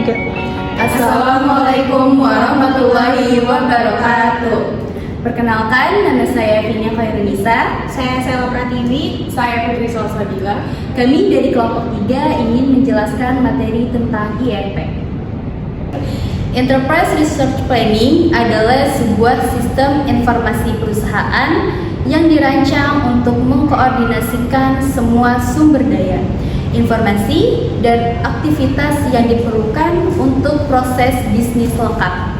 3. Assalamualaikum warahmatullahi wabarakatuh. Perkenalkan, nama saya Vinia Khairunisa. Saya Sela Pratiwi. Saya Putri Salsabila. Kami dari kelompok 3 ingin menjelaskan materi tentang IRP. Enterprise Resource Planning adalah sebuah sistem informasi perusahaan yang dirancang untuk mengkoordinasikan semua sumber daya, informasi, dan aktivitas yang diperlukan untuk proses bisnis lengkap.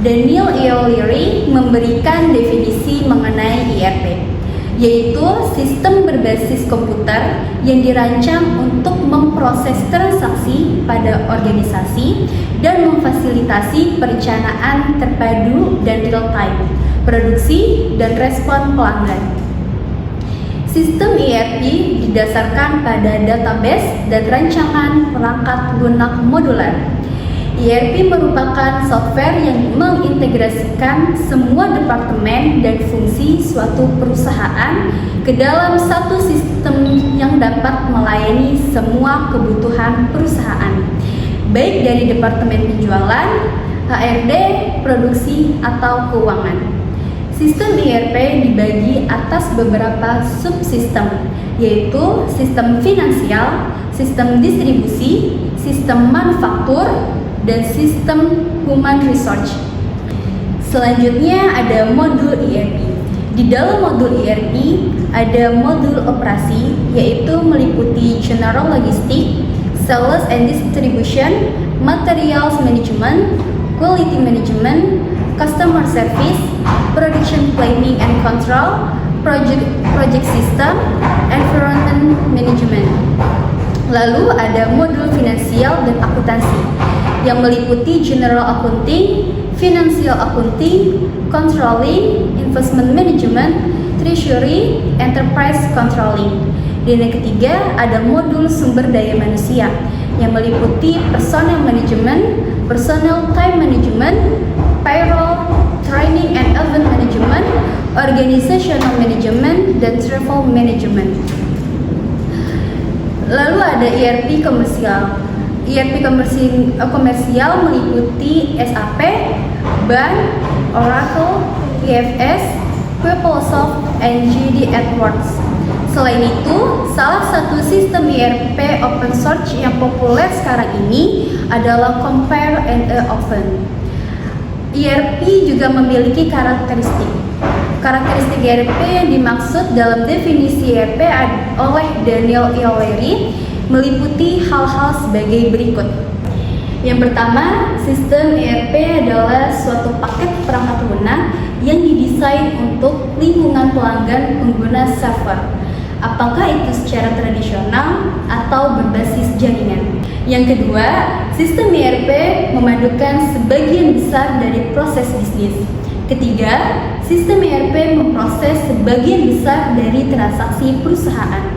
Daniel E. O'Leary memberikan definisi mengenai IRP, yaitu sistem berbasis komputer yang dirancang untuk memproses transaksi pada organisasi dan memfasilitasi perencanaan terpadu dan real-time, produksi, dan respon pelanggan. Sistem IRP didasarkan pada database dan rancangan perangkat lunak modular. IRP merupakan software yang mengintegrasikan semua departemen dan fungsi suatu perusahaan ke dalam satu sistem yang dapat melayani semua kebutuhan perusahaan, baik dari departemen penjualan, HRD, produksi, atau keuangan. Sistem IRP dibagi atas beberapa subsistem, yaitu sistem finansial, sistem distribusi, sistem manufaktur, dan sistem human resource. Selanjutnya ada modul IRP. Di dalam modul IRP ada modul operasi, yaitu meliputi general logistik, sales and distribution, materials management, quality management, customer service, production planning and control, project system, environment management. Lalu ada modul finansial dan akuntansi yang meliputi general accounting, financial accounting, controlling, investment management, treasury, enterprise controlling. Dan yang ketiga ada modul sumber daya manusia yang meliputi personnel management, personnel time management, payroll, training and event management, organizational management, dan travel management. Lalu ada IRP komersial. IRP komersial meliputi SAP, BAN, Oracle, PFS, PeopleSoft, and JD Edwards. Selain itu, salah satu sistem IRP open source yang populer sekarang ini adalah Compare and Open. IRP juga memiliki karakteristik. Karakteristik IRP yang dimaksud dalam definisi IRP oleh Daniel E. O'Leary meliputi hal-hal sebagai berikut. Yang pertama, sistem IRP adalah suatu paket perangkat lunak yang didesain untuk lingkungan pelanggan pengguna server, apakah itu secara tradisional atau berbasis jaringan. Yang kedua, sistem IRP memadukan sebagian besar dari proses bisnis. Ketiga, sistem IRP memproses sebagian besar dari transaksi perusahaan.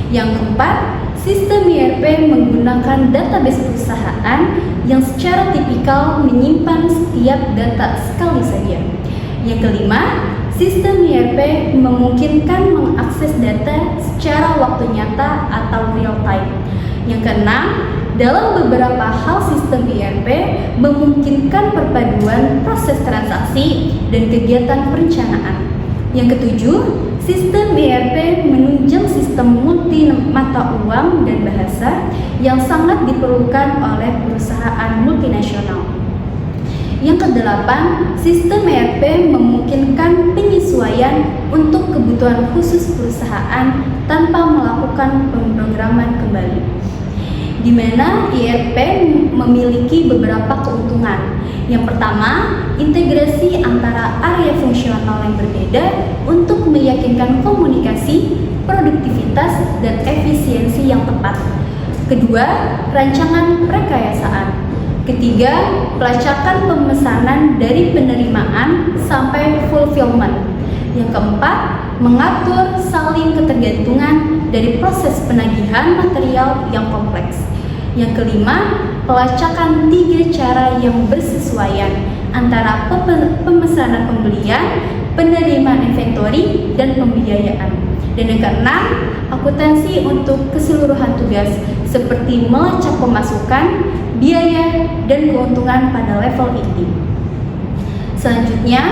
Yang keempat, sistem IRP menggunakan database perusahaan yang secara tipikal menyimpan setiap data sekali saja. Yang kelima, sistem IRP memungkinkan mengakses data secara waktu nyata atau real time. Yang keenam, dalam beberapa hal sistem IRP memungkinkan perpaduan proses transaksi dan kegiatan perencanaan. Yang ketujuh, sistem IRP menunjang sistem multi mata uang dan bahasa yang sangat diperlukan oleh perusahaan multinasional. Yang kedelapan, sistem IRP memungkinkan penyesuaian untuk kebutuhan khusus perusahaan tanpa melakukan pemrograman kembali, di mana IRP memiliki beberapa keuntungan. Yang pertama, integrasi antara area fungsional yang berbeda untuk meyakinkan komunikasi, produktivitas, dan efisiensi yang tepat. Kedua, rancangan perekayasaan. Ketiga, pelacakan pemesanan dari penerimaan sampai fulfillment. Yang keempat, mengatur saling ketergantungan dari proses penagihan material yang kompleks. Yang kelima, pelacakan 3 cara yang bersesuaian antara pemesanan pembelian, penerimaan inventory, dan pembiayaan. Dan yang keenam, akuntansi untuk keseluruhan tugas seperti melacak pemasukan, biaya, dan keuntungan pada level inti. Selanjutnya,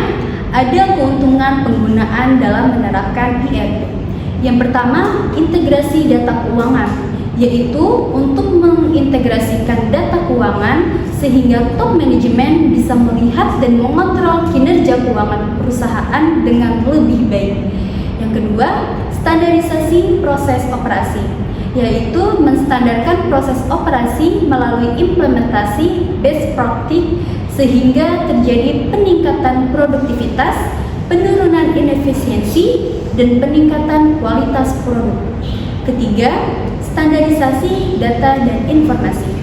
ada keuntungan penggunaan dalam menerapkan ERP. Yang pertama, integrasi data keuangan, yaitu untuk mengintegrasikan data keuangan sehingga top manajemen bisa melihat dan mengontrol kinerja keuangan perusahaan dengan lebih baik. Yang kedua, standarisasi proses operasi, yaitu menstandarkan proses operasi melalui implementasi best practice sehingga terjadi peningkatan produktivitas, penurunan inefisiensi, dan peningkatan kualitas produk. Ketiga, standarisasi data dan informasi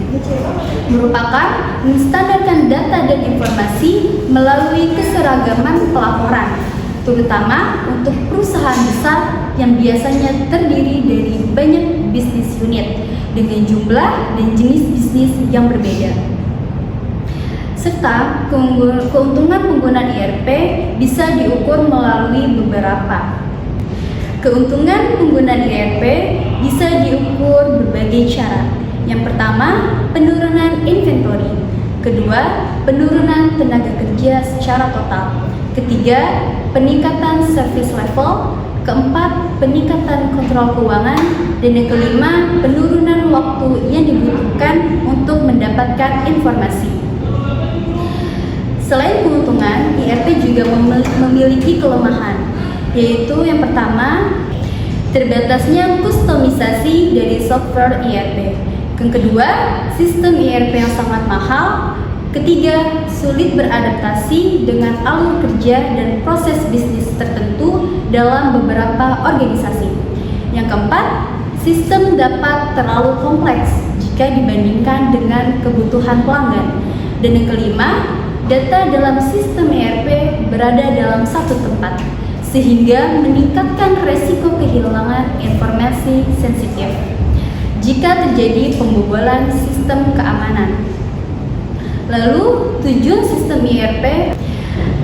merupakan menstandarkan data dan informasi melalui keseragaman pelaporan, terutama untuk perusahaan besar yang biasanya terdiri dari banyak bisnis unit dengan jumlah dan jenis bisnis yang berbeda. Serta keuntungan penggunaan ERP bisa diukur melalui beberapa. Keuntungan penggunaan ERP bisa diukur berbagai cara. Yang pertama, penurunan inventory. Kedua, penurunan tenaga kerja secara total. Ketiga, peningkatan service level. Keempat, peningkatan kontrol keuangan. Dan yang kelima, penurunan waktu yang dibutuhkan untuk mendapatkan informasi. Selain keuntungan, ERP juga memiliki kelemahan, yaitu yang pertama, terbatasnya kustomisasi dari software ERP. Yang kedua, sistem ERP yang sangat mahal. Ketiga, sulit beradaptasi dengan alur kerja dan proses bisnis tertentu dalam beberapa organisasi. Yang keempat, sistem dapat terlalu kompleks jika dibandingkan dengan kebutuhan pelanggan. Dan yang kelima, data dalam sistem ERP berada dalam satu tempat, sehingga meningkatkan resiko kehilangan informasi sensitif jika terjadi pembobolan sistem keamanan. Lalu, tujuan sistem ERP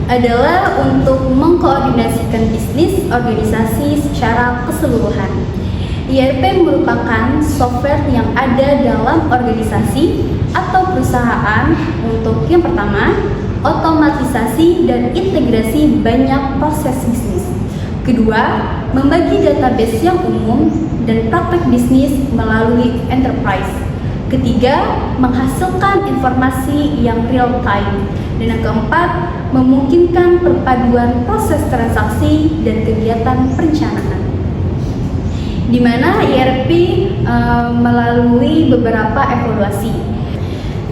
adalah untuk mengkoordinasikan bisnis organisasi secara keseluruhan. ERP merupakan software yang ada dalam organisasi atau perusahaan untuk yang pertama, otomatisasi dan integrasi banyak proses bisnis. Kedua, membagi database yang umum dan praktek bisnis melalui enterprise. Ketiga, menghasilkan informasi yang real time. Dan yang keempat, memungkinkan perpaduan proses transaksi dan kegiatan perencanaan. Di mana ERP melalui beberapa evaluasi.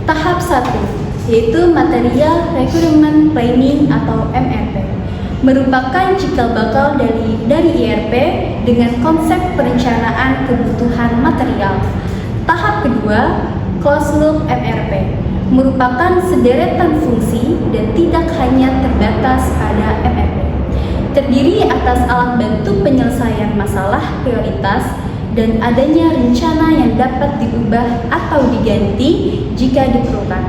Tahap 1, yaitu Material Requirement Planning atau MRP, merupakan cikal bakal dari ERP dengan konsep perencanaan kebutuhan material. Tahap kedua, Closed Loop MRP, merupakan sederetan fungsi dan tidak hanya terbatas pada MRP. Terdiri atas alat bantu penyelesaian masalah prioritas dan adanya rencana yang dapat diubah atau diganti jika diperlukan.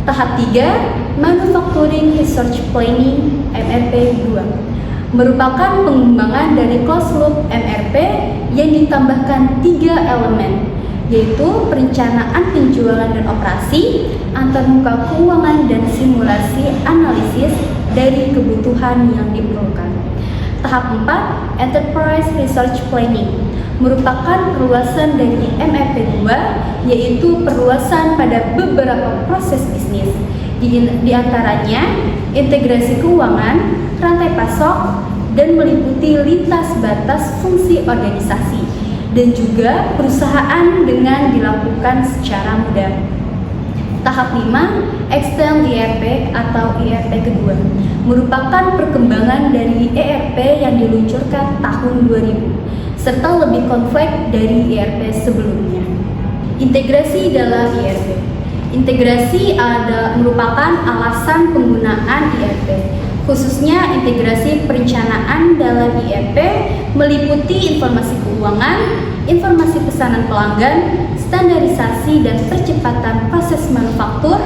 Tahap 3, Manufacturing Research Planning MRP 2, merupakan pengembangan dari closed loop MRP yang ditambahkan 3 elemen, yaitu perencanaan penjualan dan operasi, antarmuka keuangan dan simulasi analisis dari kebutuhan yang diperlukan. Tahap 4, Enterprise Research Planning, merupakan perluasan dari MRP 2, yaitu perluasan pada beberapa proses bisnis, di antaranya integrasi keuangan, rantai pasok, dan meliputi lintas batas fungsi organisasi, dan juga perusahaan dengan dilakukan secara mudah. Tahap 5, Extend ERP atau ERP kedua, merupakan perkembangan dari ERP yang diluncurkan tahun 2000, serta lebih kompleks dari ERP sebelumnya. Integrasi dalam ERP. Integrasi merupakan alasan penggunaan ERP, khususnya integrasi perencanaan dalam ERP meliputi informasi keuangan, informasi pesanan pelanggan, standarisasi dan percepatan proses manufaktur,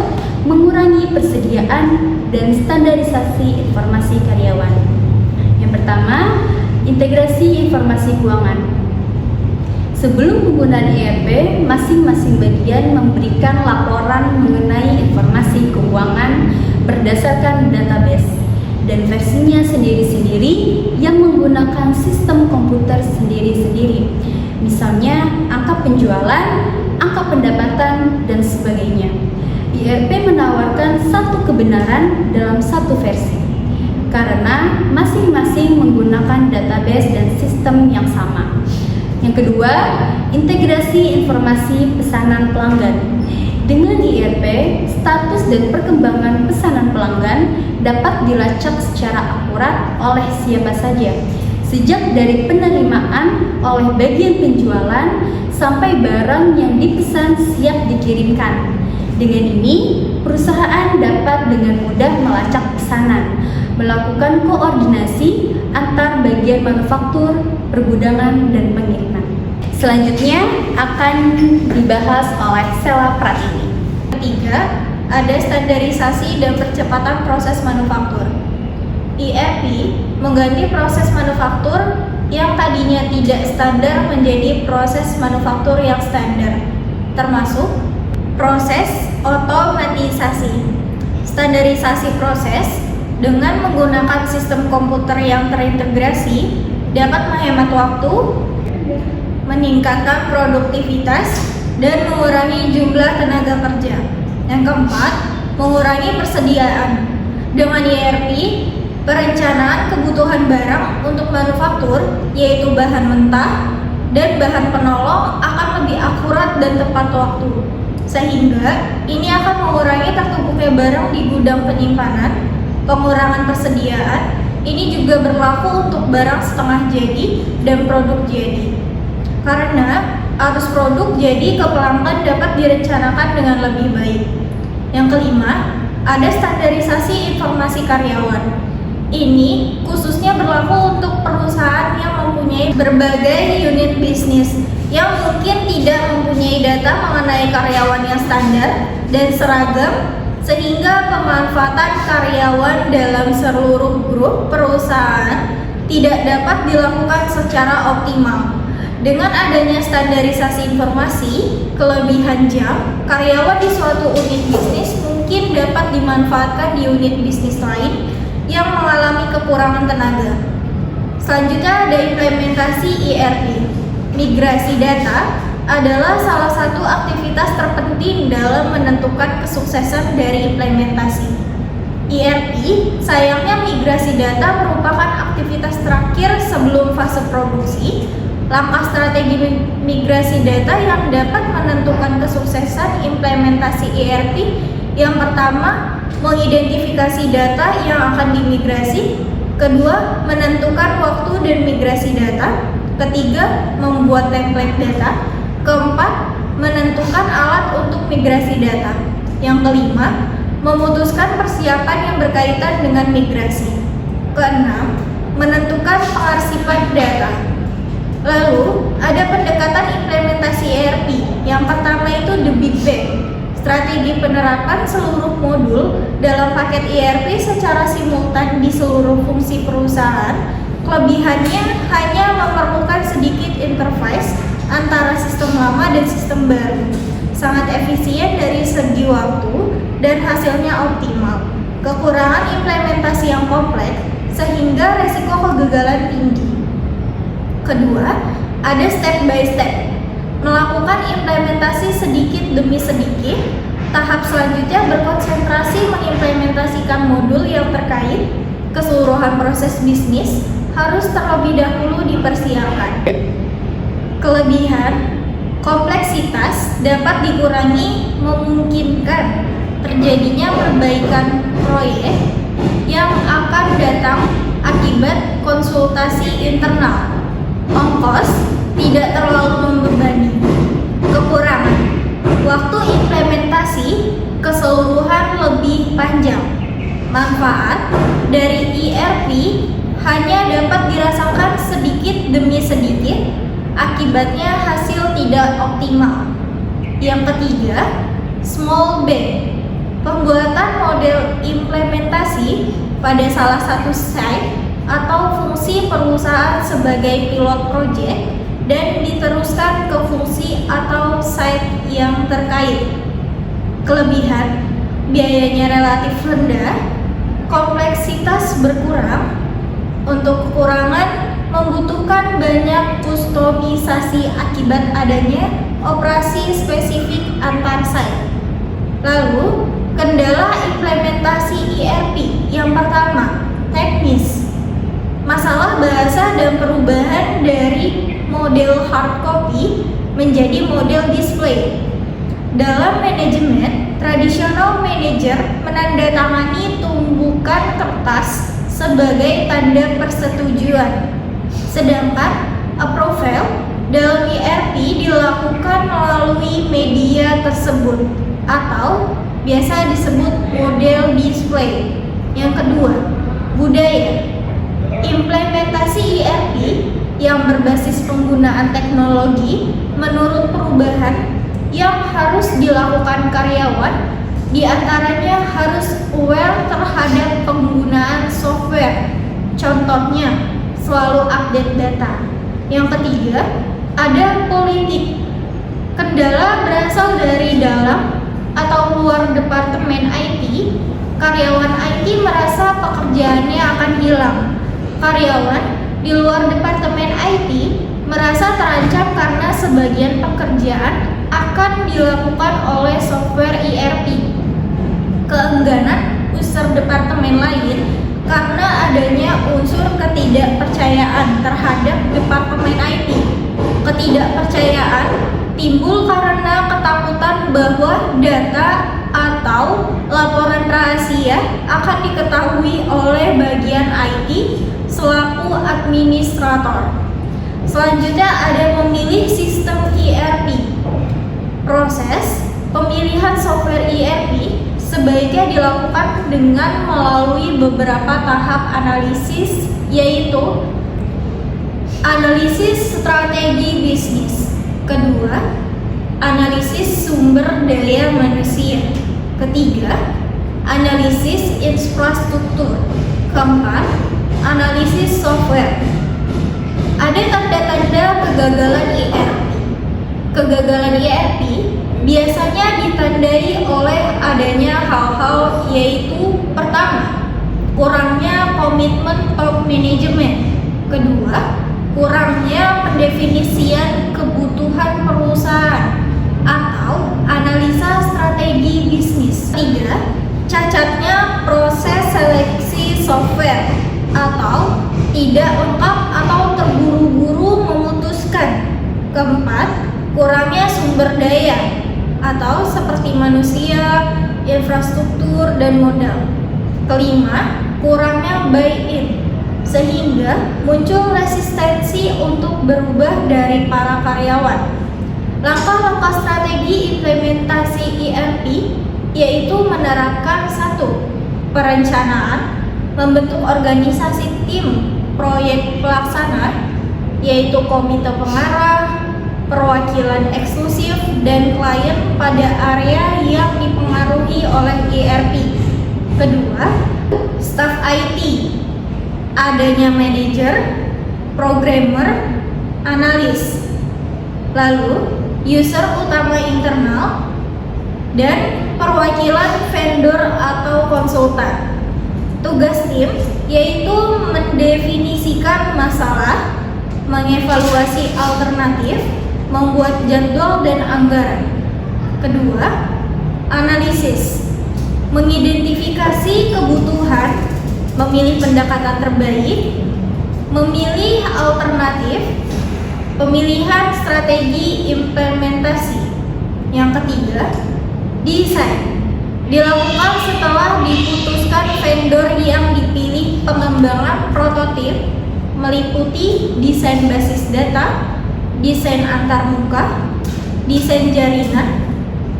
mengurangi persediaan, dan standarisasi informasi karyawan. Yang pertama, integrasi informasi keuangan. Sebelum penggunaan ERP, masing-masing bagian memberikan laporan mengenai informasi keuangan berdasarkan database dan versinya sendiri-sendiri yang menggunakan sistem komputer sendiri-sendiri. Misalnya angka penjualan, angka pendapatan, dan sebagainya. ERP menawarkan satu kebenaran dalam satu versi karena masing-masing menggunakan database dan sistem yang sama. Yang kedua, integrasi informasi pesanan pelanggan. Dengan ERP, status dan perkembangan pesanan pelanggan dapat dilacak secara akurat oleh siapa saja, sejak dari penerimaan oleh bagian penjualan sampai barang yang dipesan siap dikirimkan. Dengan ini, perusahaan dapat dengan mudah melacak pesanan, melakukan koordinasi antar bagian manufaktur, pergudangan, dan pengiriman. Selanjutnya akan dibahas oleh Sela Pratiwi. Ketiga, ada standarisasi dan percepatan proses manufaktur. ERP mengganti proses manufaktur yang tadinya tidak standar menjadi proses manufaktur yang standar, termasuk proses otomatisasi. Standarisasi proses dengan menggunakan sistem komputer yang terintegrasi dapat menghemat waktu, meningkatkan produktivitas, dan mengurangi jumlah tenaga kerja. Yang keempat, mengurangi persediaan. Dengan ERP, perencanaan kebutuhan barang untuk manufaktur, yaitu bahan mentah dan bahan penolong, akan lebih akurat dan tepat waktu. Sehingga ini akan mengurangi tertumpuknya barang di gudang penyimpanan, pengurangan persediaan. Ini juga berlaku untuk barang setengah jadi dan produk jadi. Karena arus produk jadi ke pelanggan dapat direncanakan dengan lebih baik. Yang kelima, ada standarisasi informasi karyawan. Ini khususnya berlaku untuk perusahaan yang mempunyai berbagai unit bisnis yang mungkin tidak mempunyai data mengenai karyawan yang standar dan seragam, sehingga pemanfaatan karyawan dalam seluruh grup perusahaan tidak dapat dilakukan secara optimal. Dengan adanya standarisasi informasi, kelebihan jam karyawan di suatu unit bisnis mungkin dapat dimanfaatkan di unit bisnis lain yang mengalami kekurangan tenaga. Selanjutnya ada implementasi ERP. Migrasi data adalah salah satu aktivitas terpenting dalam menentukan kesuksesan dari implementasi ERP. Sayangnya migrasi data merupakan aktivitas terakhir sebelum fase produksi. Langkah strategi migrasi data yang dapat menentukan kesuksesan implementasi ERP. Yang pertama, mengidentifikasi data yang akan dimigrasi. Kedua, menentukan waktu dan migrasi data. Ketiga, membuat template data. Keempat, menentukan alat untuk migrasi data. Yang kelima, memutuskan persiapan yang berkaitan dengan migrasi. Keenam, menentukan pengarsipan data. Lalu, ada pendekatan implementasi ERP. Yang pertama itu the Big Bang. Strategi penerapan seluruh modul dalam paket ERP secara simultan di seluruh fungsi perusahaan. Kelebihannya hanya memerlukan sedikit interface antara sistem lama dan sistem baru. Sangat efisien dari segi waktu dan hasilnya optimal. Kekurangan implementasi yang kompleks sehingga resiko kegagalan tinggi. Kedua, ada step by step. Melakukan implementasi sedikit demi sedikit. Tahap selanjutnya berkonsentrasi mengimplementasikan modul yang terkait. Keseluruhan proses bisnis harus terlebih dahulu dipersiapkan. Kelebihan, kompleksitas dapat dikurangi, memungkinkan terjadinya perbaikan proyek yang akan datang akibat konsultasi internal. Ongkos tidak terlalu membebani. Kekurangan, waktu implementasi keseluruhan lebih panjang. Manfaat dari ERP hanya dapat dirasakan sedikit demi sedikit, akibatnya hasil tidak optimal. Yang ketiga, small bang. Pembuatan model implementasi pada salah satu site atau fungsi perusahaan sebagai pilot project dan diteruskan ke fungsi atau site yang terkait. Kelebihan, biayanya relatif rendah, kompleksitas berkurang. Untuk kekurangan, membutuhkan banyak kustomisasi akibat adanya operasi spesifik antar site. Lalu, kendala implementasi ERP yang pertama, teknis. Masalah bahasa dan perubahan dari model hard copy menjadi model display. Dalam manajemen, tradisional manajer menandatangani tumbukan kertas sebagai tanda persetujuan. Sedangkan approval dalam ERP dilakukan melalui media tersebut atau biasa disebut model display. Yang kedua, budaya. Implementasi ERP yang berbasis penggunaan teknologi menurut perubahan yang harus dilakukan karyawan, diantaranya harus aware terhadap penggunaan software. Contohnya, selalu update data. Yang ketiga, ada politik. Kendala berasal dari dalam atau luar departemen IT. Karyawan IT merasa pekerjaannya akan hilang. Karyawan di luar departemen IT merasa terancam karena sebagian pekerjaan akan dilakukan oleh software ERP. Keengganan user departemen lain karena adanya unsur ketidakpercayaan terhadap departemen IT. Ketidakpercayaan timbul karena ketakutan bahwa data atau laporan rahasia akan diketahui oleh bagian IT selaku administrator. Selanjutnya ada memilih sistem ERP. Proses pemilihan software ERP sebaiknya dilakukan dengan melalui beberapa tahap analisis, yaitu analisis strategi bisnis. Kedua, analisis sumber daya manusia. Ketiga, analisis infrastruktur. Keempat, analisis software. Ada tanda-tanda kegagalan ERP. Kegagalan ERP biasanya ditandai oleh adanya hal-hal, yaitu pertama, kurangnya komitmen top manajemen. Kedua, kurangnya pendefinisian kebutuhan perusahaan atau analisa strategi bisnis. Tiga, cacatnya proses seleksi software atau tidak lengkap atau terburu-buru memutuskan. Keempat, kurangnya sumber daya atau seperti manusia, infrastruktur, dan modal. Kelima, kurangnya buy-in sehingga muncul resistensi untuk berubah dari para karyawan. Langkah-langkah strategi implementasi ERP yaitu menerapkan 1. Perencanaan, membentuk organisasi tim proyek pelaksana, yaitu komite pengarah, perwakilan eksklusif, dan klien pada area yang dipengaruhi oleh ERP. Kedua, staf IT, adanya manajer, programmer, analis, lalu user utama internal, dan perwakilan vendor atau konsultan. Tugas tim yaitu mendefinisikan masalah, mengevaluasi alternatif, membuat jadwal dan anggaran. Kedua, analisis, mengidentifikasi kebutuhan, memilih pendekatan terbaik, memilih alternatif, pemilihan strategi implementasi. Yang ketiga, desain, dilakukan setelah diputuskan vendor yang dipilih. Pengembangan prototip meliputi desain basis data, desain antarmuka, desain jaringan,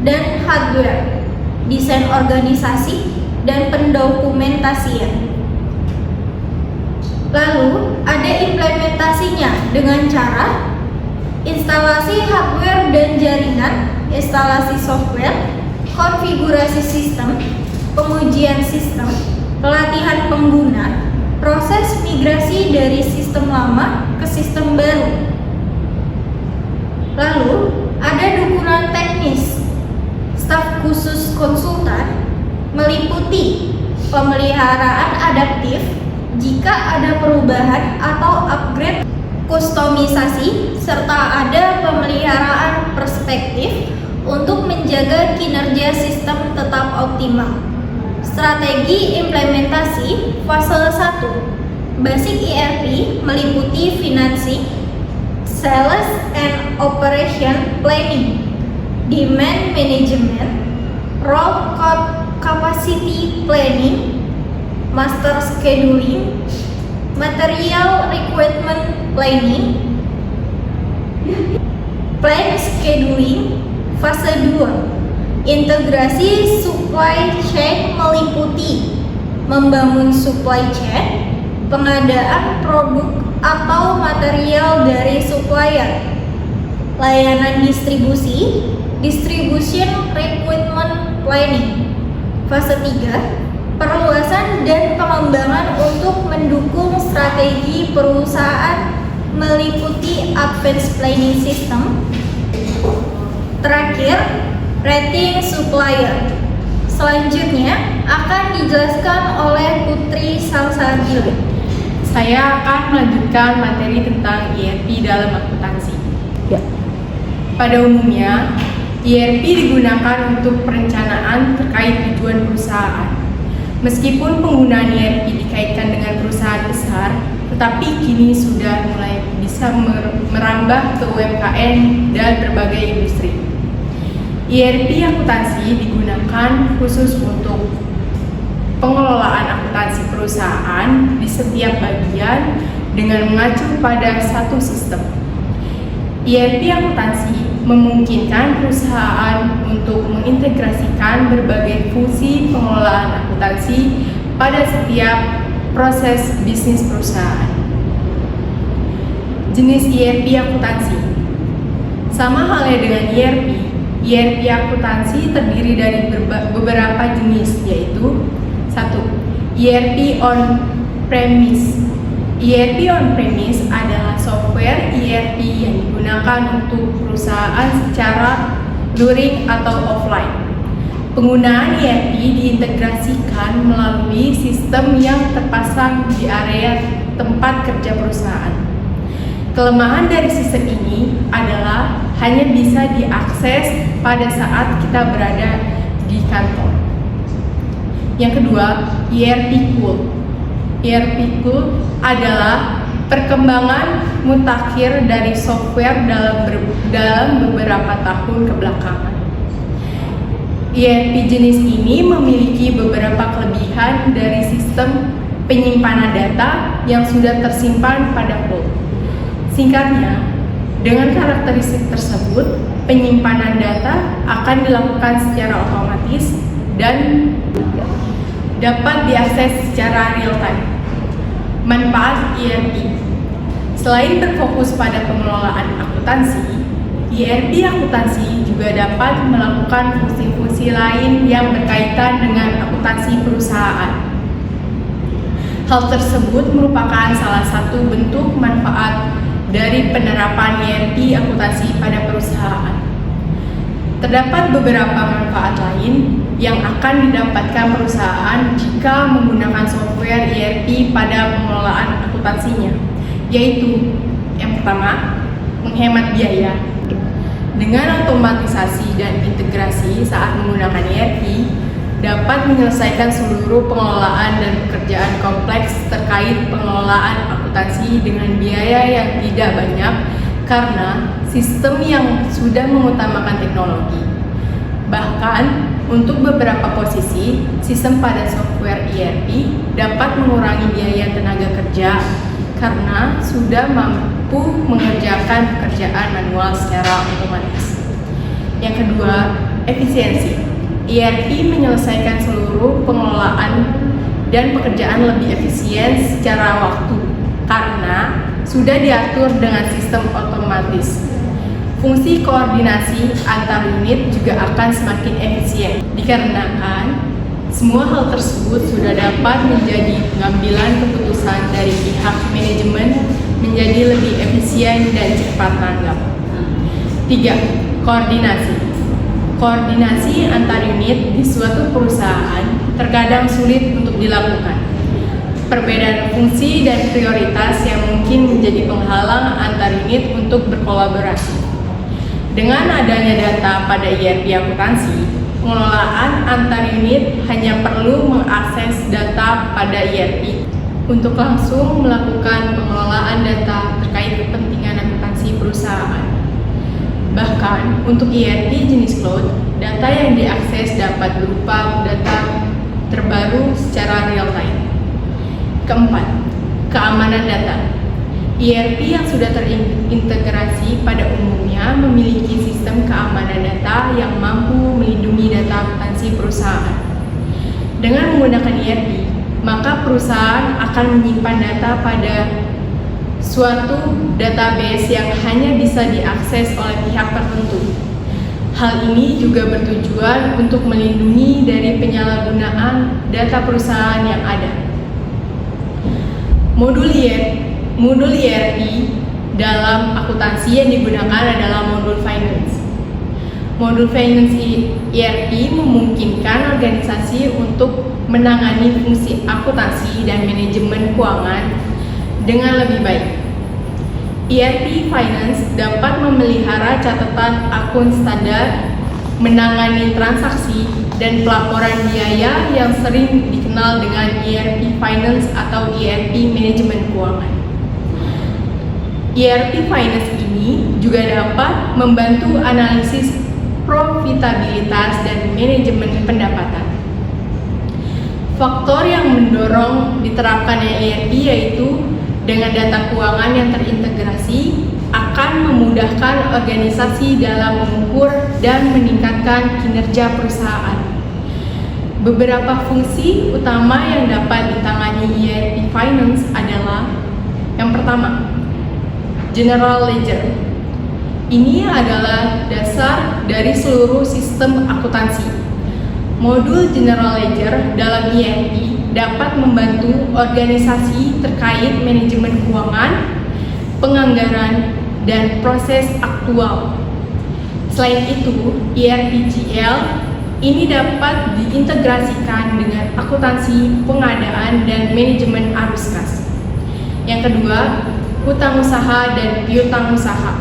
dan hardware, desain organisasi, dan pendokumentasian. Lalu ada implementasinya dengan cara instalasi hardware dan jaringan, instalasi software, konfigurasi sistem, pengujian sistem, pelatihan pengguna, proses migrasi dari sistem lama ke sistem baru. Lalu, ada dukungan teknis. Staf khusus konsultan meliputi pemeliharaan adaptif jika ada perubahan atau upgrade, kustomisasi, serta ada pemeliharaan perspektif untuk menjaga kinerja sistem tetap optimal. Strategi implementasi fase 1 Basic ERP meliputi financing, sales and operation planning, demand management, role capacity planning, master scheduling, material requirement planning, plan scheduling. Fase 2 integrasi supply chain meliputi membangun supply chain, pengadaan produk atau material dari supplier, layanan distribusi, distribution requirement planning. Fase 3 perluasan dan pengembangan untuk mendukung strategi perusahaan meliputi advanced planning system. Terakhir, rating supplier. Selanjutnya akan dijelaskan oleh Putri Salsabila. Saya akan melanjutkan materi tentang ERP dalam akuntansi. Pada umumnya, ERP digunakan untuk perencanaan terkait tujuan perusahaan. Meskipun penggunaan ERP dikaitkan dengan perusahaan besar, tetapi kini sudah mulai bisa merambah ke UMKM dan berbagai industri. ERP akuntansi digunakan khusus untuk pengelolaan akuntansi perusahaan di setiap bagian dengan mengacu pada satu sistem. ERP akuntansi memungkinkan perusahaan untuk mengintegrasikan berbagai fungsi pengelolaan akuntansi pada setiap proses bisnis perusahaan. Jenis ERP akuntansi sama halnya dengan ERP akuntansi terdiri dari beberapa jenis, yaitu 1. ERP on-premise. ERP on-premise adalah software ERP yang digunakan untuk perusahaan secara luring atau offline. Penggunaan ERP diintegrasikan melalui sistem yang terpasang di area tempat kerja perusahaan. Kelemahan dari sistem ini adalah hanya bisa diakses pada saat kita berada di kantor. Yang kedua, ERP Cool. ERP Cool adalah perkembangan mutakhir dari software dalam beberapa tahun kebelakangan. ERP jenis ini memiliki beberapa kelebihan dari sistem penyimpanan data yang sudah tersimpan pada cloud. Singkatnya, dengan karakteristik tersebut, penyimpanan data akan dilakukan secara otomatis dan dapat diakses secara real time. Manfaat ERP. Selain berfokus pada pengelolaan akuntansi, ERP akuntansi juga dapat melakukan fungsi-fungsi lain yang berkaitan dengan akuntansi perusahaan. Hal tersebut merupakan salah satu bentuk manfaat dari penerapan ERP akuntansi pada perusahaan. Terdapat beberapa manfaat lain yang akan didapatkan perusahaan jika menggunakan software ERP pada pengelolaan akuntansinya, yaitu yang pertama, menghemat biaya. Dengan otomatisasi dan integrasi saat menggunakan ERP, dapat menyelesaikan seluruh pengelolaan dan pekerjaan kompleks terkait pengelolaan akuntansi dengan biaya yang tidak banyak karena sistem yang sudah mengutamakan teknologi. Bahkan, untuk beberapa posisi, sistem pada software ERP dapat mengurangi biaya tenaga kerja karena sudah mampu mengerjakan pekerjaan manual secara otomatis. Yang kedua, efisiensi. ERP menyelesaikan seluruh pengelolaan dan pekerjaan lebih efisien secara waktu karena sudah diatur dengan sistem otomatis. Fungsi koordinasi antar unit juga akan semakin efisien dikarenakan semua hal tersebut sudah dapat menjadi pengambilan keputusan dari pihak manajemen menjadi lebih efisien dan cepat tanggap. 3. Koordinasi. Koordinasi antar unit di suatu perusahaan terkadang sulit untuk dilakukan. Perbedaan fungsi dan prioritas yang mungkin menjadi penghalang antar unit untuk berkolaborasi. Dengan adanya data pada ERP akuntansi, pengelolaan antar unit hanya perlu mengakses data pada ERP untuk langsung melakukan pengelolaan data terkait kepentingan akuntansi perusahaan. Bahkan untuk ERP jenis cloud, data yang diakses dapat berupa data terbaru secara real time. Keempat, keamanan data. ERP yang sudah terintegrasi pada umumnya memiliki sistem keamanan data yang mampu melindungi data akuntansi perusahaan. Dengan menggunakan ERP, maka perusahaan akan menyimpan data pada suatu database yang hanya bisa diakses oleh pihak tertentu. Hal ini juga bertujuan untuk melindungi dari penyalahgunaan data perusahaan yang ada. Modul ERP dalam akuntansi yang digunakan adalah modul finance. Modul finance ERP memungkinkan organisasi untuk menangani fungsi akuntansi dan manajemen keuangan dengan lebih baik. ERP Finance dapat memelihara catatan akun standar, menangani transaksi, dan pelaporan biaya yang sering dikenal dengan ERP Finance atau ERP Manajemen Keuangan. ERP Finance ini juga dapat membantu analisis profitabilitas dan manajemen pendapatan. Faktor yang mendorong diterapkannya ERP yaitu dengan data keuangan yang terintegrasi akan memudahkan organisasi dalam mengukur dan meningkatkan kinerja perusahaan. Beberapa fungsi utama yang dapat ditangani ERP Finance adalah: yang pertama, General Ledger. Ini adalah dasar dari seluruh sistem akuntansi. Modul General Ledger dalam ERP dapat membantu organisasi terkait manajemen keuangan, penganggaran, dan proses aktual. Selain itu, ERP-GL ini dapat diintegrasikan dengan akuntansi, pengadaan, dan manajemen arus kas. Yang kedua, hutang usaha dan piutang usaha.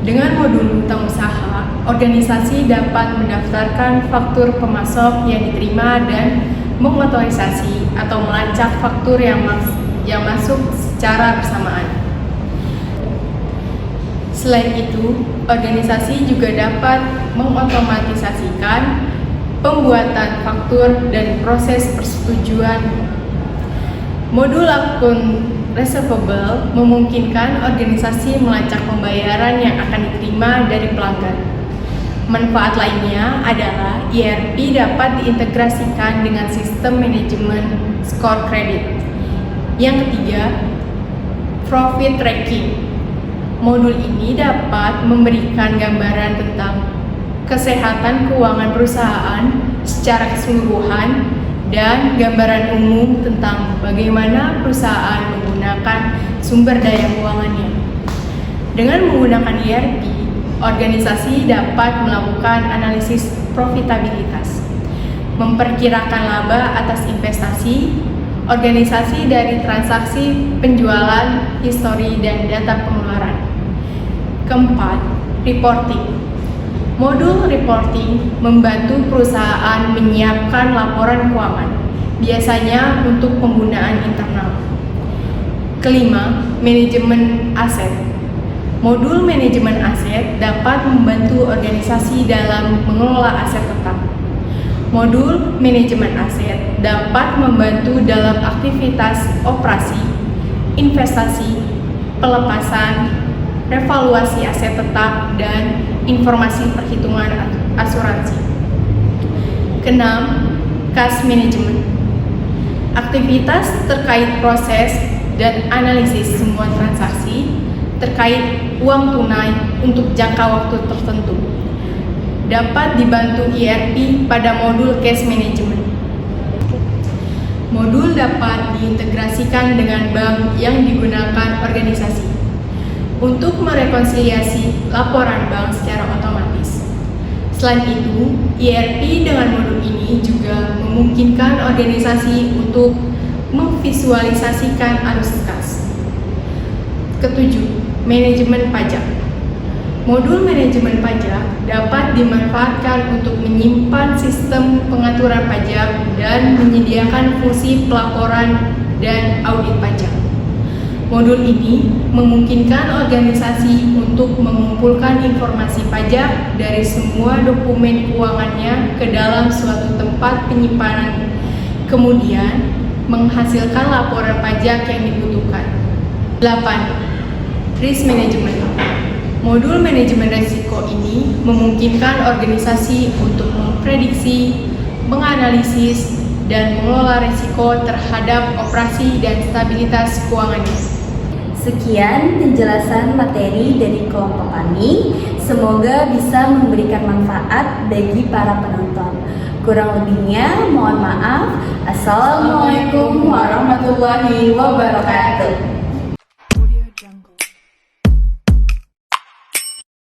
Dengan modul hutang usaha, organisasi dapat mendaftarkan faktur pemasok yang diterima dan mengotorisasi atau melacak faktur yang masuk secara bersamaan. Selain itu, organisasi juga dapat mengotomatisasikan pembuatan faktur dan proses persetujuan. Modul akun receivable memungkinkan organisasi melacak pembayaran yang akan diterima dari pelanggan. Manfaat lainnya adalah ERP dapat diintegrasikan dengan sistem manajemen skor kredit. Yang ketiga, profit tracking. Modul ini dapat memberikan gambaran tentang kesehatan keuangan perusahaan secara keseluruhan dan gambaran umum tentang bagaimana perusahaan menggunakan sumber daya keuangannya. Dengan menggunakan ERP, organisasi dapat melakukan analisis profitabilitas, memperkirakan laba atas investasi, organisasi dari transaksi penjualan, histori, dan data pengeluaran. Keempat, reporting. Modul reporting membantu perusahaan menyiapkan laporan keuangan, biasanya untuk penggunaan internal. Kelima, manajemen aset. Modul manajemen aset dapat membantu organisasi dalam mengelola aset tetap. Modul manajemen aset dapat membantu dalam aktivitas operasi, investasi, pelepasan, revaluasi aset tetap, dan informasi perhitungan asuransi. Keenam, cash management. Aktivitas terkait proses dan analisis semua transaksi terkait uang tunai untuk jangka waktu tertentu dapat dibantu ERP pada modul cash management. Modul dapat diintegrasikan dengan bank yang digunakan organisasi. untuk merekonsiliasi laporan bank secara otomatis. Selain itu, ERP dengan modul ini juga memungkinkan organisasi untuk memvisualisasikan arus kas. Ketujuh, manajemen pajak. Modul manajemen pajak dapat dimanfaatkan untuk menyimpan sistem pengaturan pajak dan menyediakan fungsi pelaporan dan audit pajak. Modul ini memungkinkan organisasi untuk mengumpulkan informasi pajak dari semua dokumen keuangannya ke dalam suatu tempat penyimpanan, kemudian menghasilkan laporan pajak yang dibutuhkan. 8. Risk Management. Modul manajemen risiko ini memungkinkan organisasi untuk memprediksi, menganalisis, dan mengelola risiko terhadap operasi dan stabilitas keuangannya. Sekian penjelasan materi dari kelompok kami. Semoga bisa memberikan manfaat bagi para penonton. Kurang lebihnya mohon maaf. Assalamualaikum warahmatullahi wabarakatuh.